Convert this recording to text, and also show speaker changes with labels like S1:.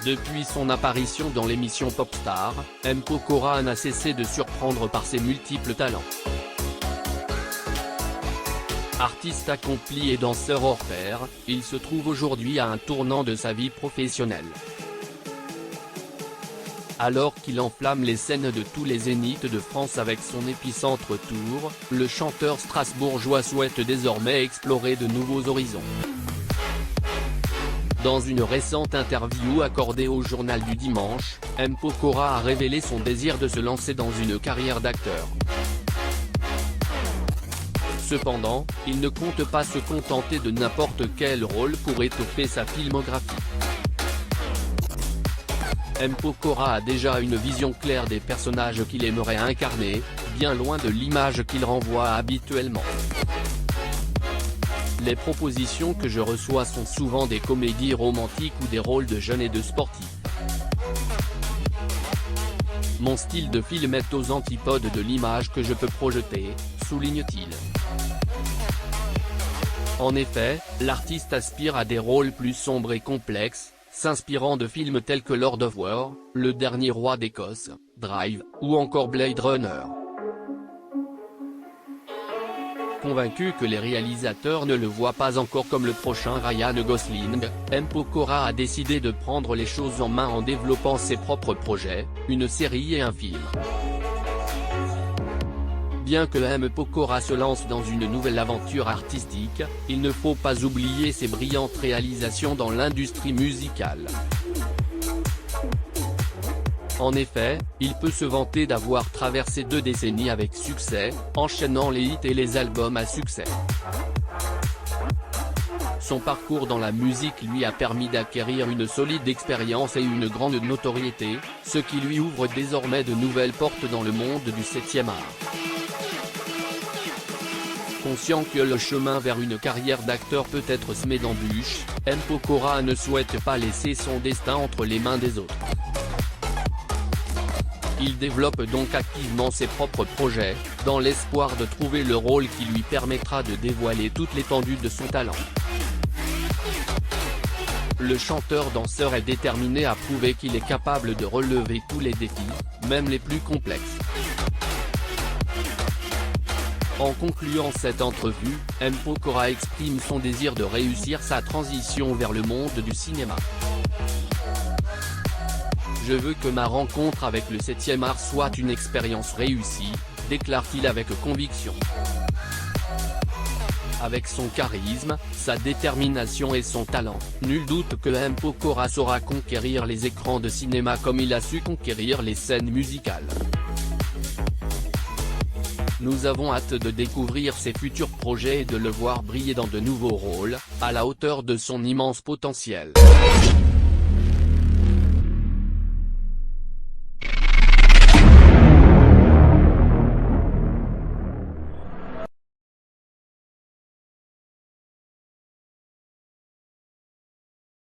S1: Depuis son apparition dans l'émission Popstar, M. Pokora n'a cessé de surprendre par ses multiples talents. Artiste accompli et danseur hors pair, il se trouve aujourd'hui à un tournant de sa vie professionnelle. Alors qu'il enflamme les scènes de tous les zéniths de France avec son épicentre tour, le chanteur strasbourgeois souhaite désormais explorer de nouveaux horizons. Dans une récente interview accordée au Journal du Dimanche, M. Pokora a révélé son désir de se lancer dans une carrière d'acteur. Cependant, il ne compte pas se contenter de n'importe quel rôle pour étoffer sa filmographie. M. Pokora a déjà une vision claire des personnages qu'il aimerait incarner, bien loin de l'image qu'il renvoie habituellement. Les propositions que je reçois sont souvent des comédies romantiques ou des rôles de jeunes et de sportifs. Mon style de film est aux antipodes de l'image que je peux projeter, souligne-t-il. En effet, l'artiste aspire à des rôles plus sombres et complexes, s'inspirant de films tels que Lord of War, Le Dernier Roi d'Écosse, Drive, ou encore Blade Runner. Convaincu que les réalisateurs ne le voient pas encore comme le prochain Ryan Gosling, M. Pokora a décidé de prendre les choses en main en développant ses propres projets, une série et un film. Bien que M. Pokora se lance dans une nouvelle aventure artistique, il ne faut pas oublier ses brillantes réalisations dans l'industrie musicale. En effet, il peut se vanter d'avoir traversé 2 décennies avec succès, enchaînant les hits et les albums à succès. Son parcours dans la musique lui a permis d'acquérir une solide expérience et une grande notoriété, ce qui lui ouvre désormais de nouvelles portes dans le monde du 7e art. Conscient que le chemin vers une carrière d'acteur peut être semé d'embûches, M. Pokora ne souhaite pas laisser son destin entre les mains des autres. Il développe donc activement ses propres projets, dans l'espoir de trouver le rôle qui lui permettra de dévoiler toute l'étendue de son talent. Le chanteur-danseur est déterminé à prouver qu'il est capable de relever tous les défis, même les plus complexes. En concluant cette entrevue, M. Pokora exprime son désir de réussir sa transition vers le monde du cinéma. « Je veux que ma rencontre avec le 7e art soit une expérience réussie », déclare-t-il avec conviction. Avec son charisme, sa détermination et son talent, nul doute que M. Pokora saura conquérir les écrans de cinéma comme il a su conquérir les scènes musicales. Nous avons hâte de découvrir ses futurs projets et de le voir briller dans de nouveaux rôles, à la hauteur de son immense potentiel.